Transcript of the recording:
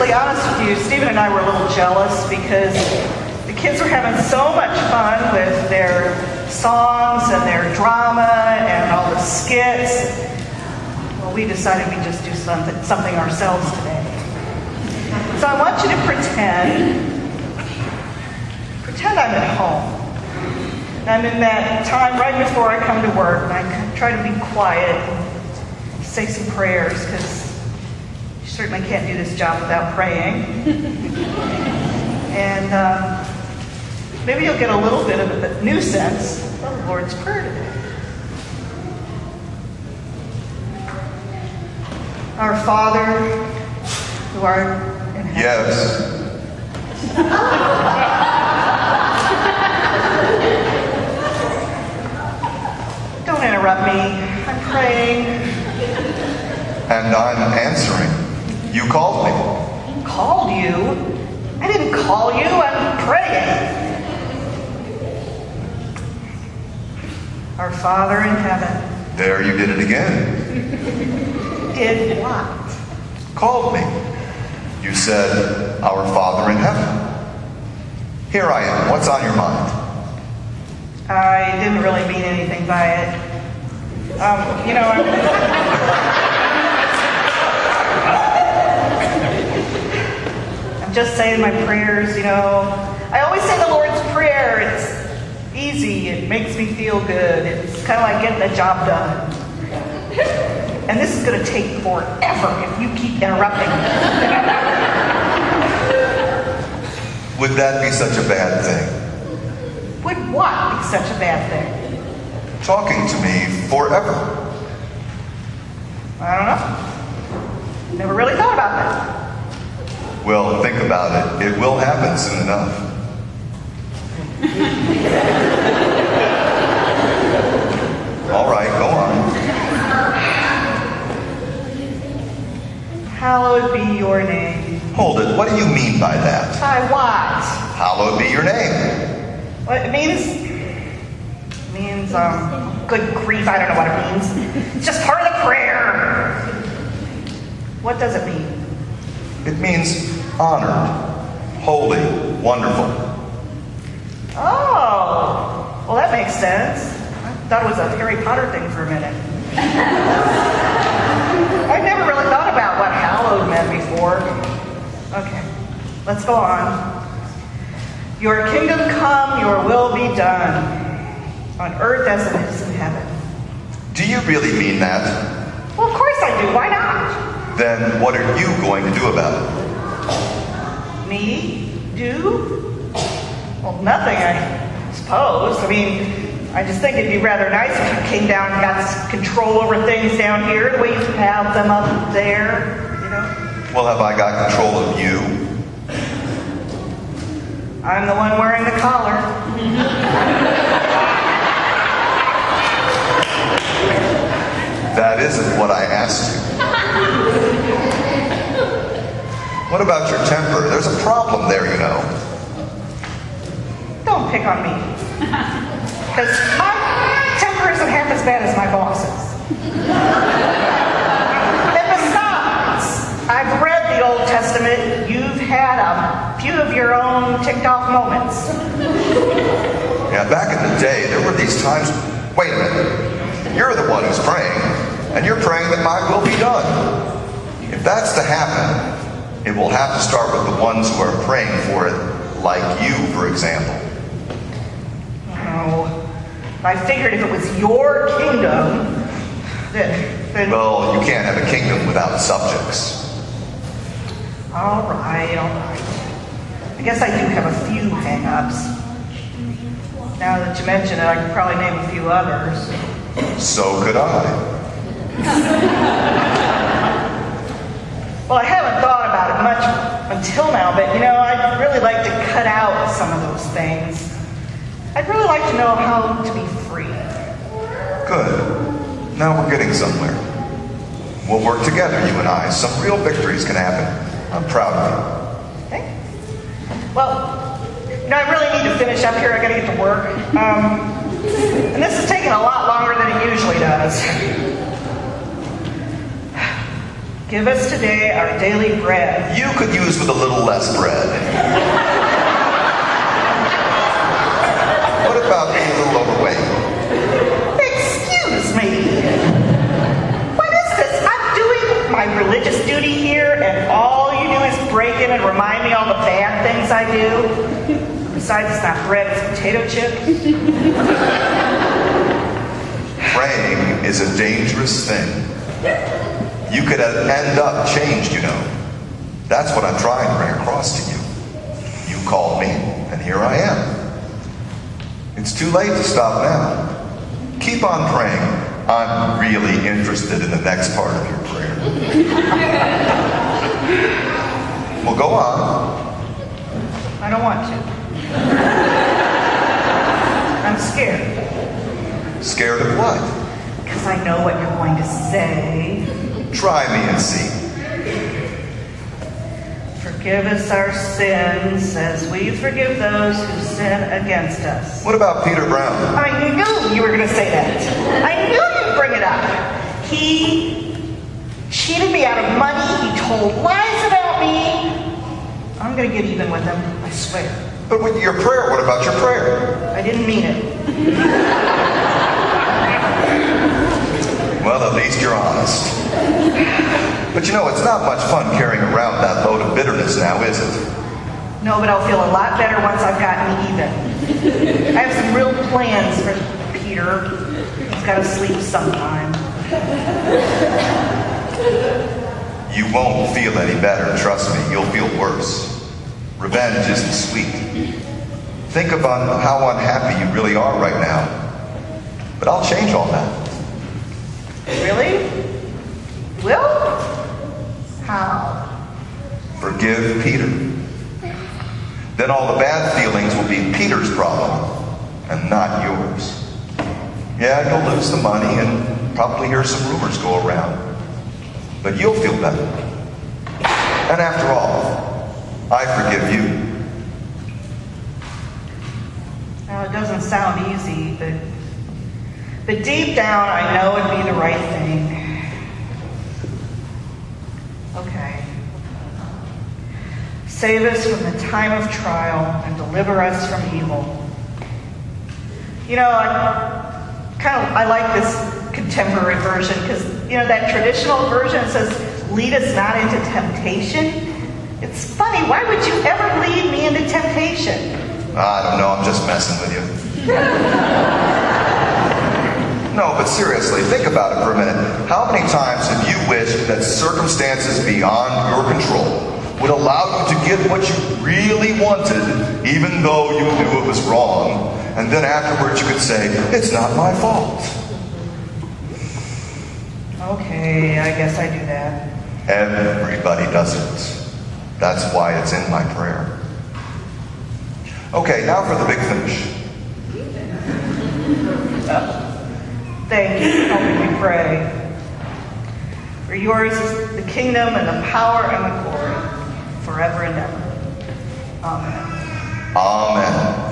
perfectly honest with you, Stephen and I were a little jealous because the kids were having so much fun with their songs and their drama and all the skits. Well, we decided we'd just do something ourselves today. So I want you to pretend I'm at home. I'm in that time right before I come to work, and I try to be quiet and say some prayers, because you certainly can't do this job without praying. And maybe you'll get a little bit of a new sense of the Lord's Prayer today. Our Father, who art in heaven. Yes. Don't interrupt me. I'm praying. And I'm answering. You called me. Called you? I didn't call you. I'm praying. Our Father in heaven. There you did it again. Did what? Called me. You said, Our Father in heaven. Here I am. What's on your mind? I didn't really mean anything by it. I'm just saying my prayers, I always say the Lord's Prayer. It's easy. It makes me feel good. It's kind of like getting the job done. And this is going to take forever if you keep interrupting. Would that be such a bad thing? Would what be such a bad thing? Talking to me forever. I don't know. Never really thought about that. Well, think about it. It will happen soon enough. All right, go on. Hallowed be your name. Hold it. What do you mean by that? By what? Hallowed be your name. Well, it means, good grief, I don't know what it means. It's just part of the prayer. What does it mean? It means honored, holy, wonderful. Oh, well, that makes sense. I thought it was a Harry Potter thing for a minute. I've never really thought about what hallowed meant before. Okay, let's go on. Your kingdom come, your will be done, on earth as it is in heaven. Do you really mean that? Well, of course I do. Why not? Then what are you going to do about it? Me? Do? Well, nothing, I suppose. I mean, I just think it'd be rather nice if you came down and got control over things down here the way you have them up there, Well, have I got control of you? I'm the one wearing the collar. That isn't what I asked you. What about your temper? There's a problem there, Don't pick on me. Because my temper isn't half as bad as my boss's. And besides, I've read the Old Testament. You've had a few of your own ticked-off moments. Yeah, back in the day, there were these times... Wait a minute. You're the one who's praying, and you're praying that my will be done. If that's to happen, it will have to start with the ones who are praying for it, like you, for example. Oh, I figured if it was your kingdom, then... Well, you can't have a kingdom without subjects. All right. I guess I do have a few hang-ups. Now that you mention it, I could probably name a few others. So could I. Well, I haven't thought about it much until now, but I'd really like to cut out some of those things. I'd really like to know how to be free. Good. Now we're getting somewhere. We'll work together, you and I. Some real victories can happen. I'm proud of you. Okay. Well, I really need to finish up here. I gotta get to work. And this is taking a lot longer than it usually does. Give us today our daily bread. You could use with a little less bread. What about being a little overweight? Excuse me. What is this? I'm doing my religious duty here, and all you do is break in and remind me all the bad things I do. Besides, it's not bread, it's potato chips. Praying is a dangerous thing. You could end up changed, you know. That's what I'm trying to bring across to you. You called me, and here I am. It's too late to stop now. Keep on praying. I'm really interested in the next part of your prayer. Well, go on. I don't want to. I'm scared. Scared of what? Because I know what you're going to say. Try me and see. Forgive us our sins as we forgive those who sin against us. What about Peter Brown? I knew you were going to say that. I knew you'd bring it up. He cheated me out of money. He told lies about me. I'm going to get even with him, I swear. But with your prayer, what about your prayer? I didn't mean it. Well, at least you're honest. But you know, it's not much fun carrying around that load of bitterness now, is it? No, but I'll feel a lot better once I've gotten even. I have some real plans for Peter. He's got to sleep sometime. You won't feel any better, trust me. You'll feel worse. Revenge isn't sweet. Think about how unhappy you really are right now. But I'll change all that. Really? Will? How? Forgive Peter. Then all the bad feelings will be Peter's problem and not yours. Yeah, you'll lose the money and probably hear some rumors go around. But you'll feel better. And after all, I forgive you. Now, it doesn't sound easy, but deep down, I know it'd be the right thing. Okay. Save us from the time of trial and deliver us from evil. You know, I like this contemporary version because, you know, that traditional version says, lead us not into temptation. It's funny, why would you ever lead me into temptation? I don't know, I'm just messing with you. No, but seriously, think about it for a minute. How many times have you wished that circumstances beyond your control would allow you to get what you really wanted, even though you knew it was wrong, and then afterwards you could say, it's not my fault? Okay, I guess I do that. Everybody does it. That's why it's in my prayer. Okay, now for the big finish. Thank you for helping me pray. For yours is the kingdom and the power and the glory, forever and ever. Amen. Amen.